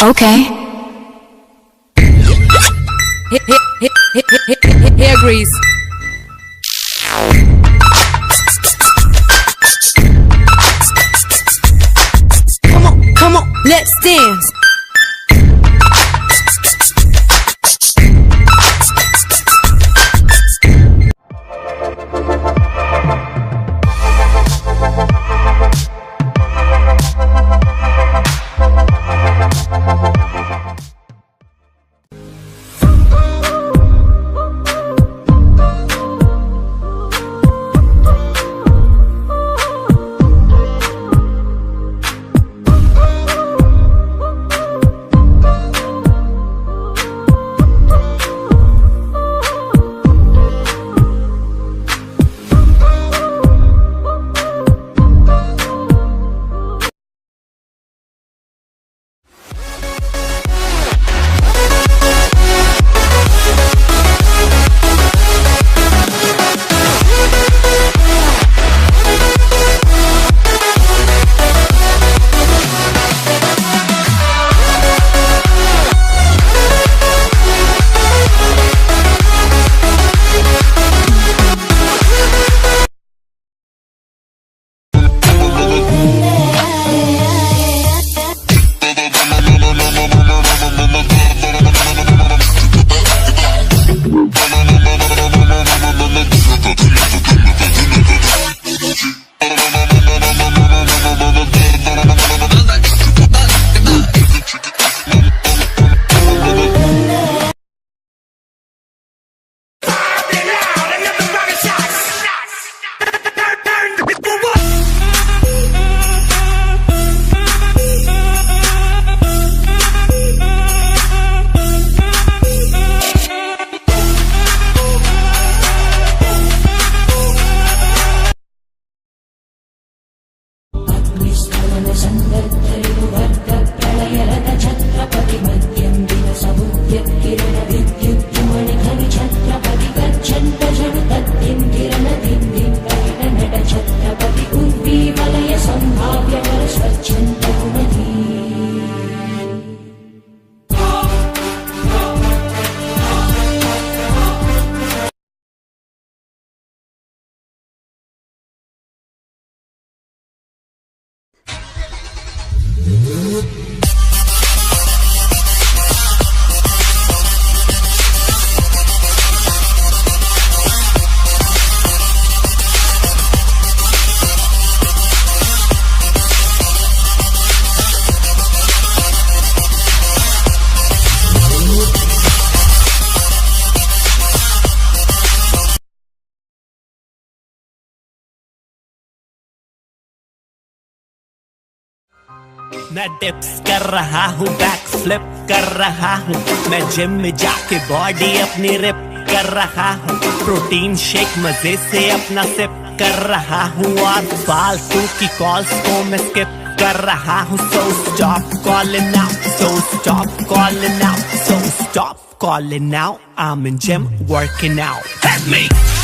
Okay. Hair grease. Come on, let's dance. मैं dips कर रहा हूँ, बैक फ्लिप कर रहा हूँ, मैं जिम में जाके बॉडी अपनी रिप कर रहा हूँ, प्रोटीन शेक मजे से अपना सिप कर रहा हूँ, और फालतू की कॉल्स को मैं स्किप कर रहा हूँ. So stop calling out, so stop calling out, so stop calling out. I'm in gym working out. That's me.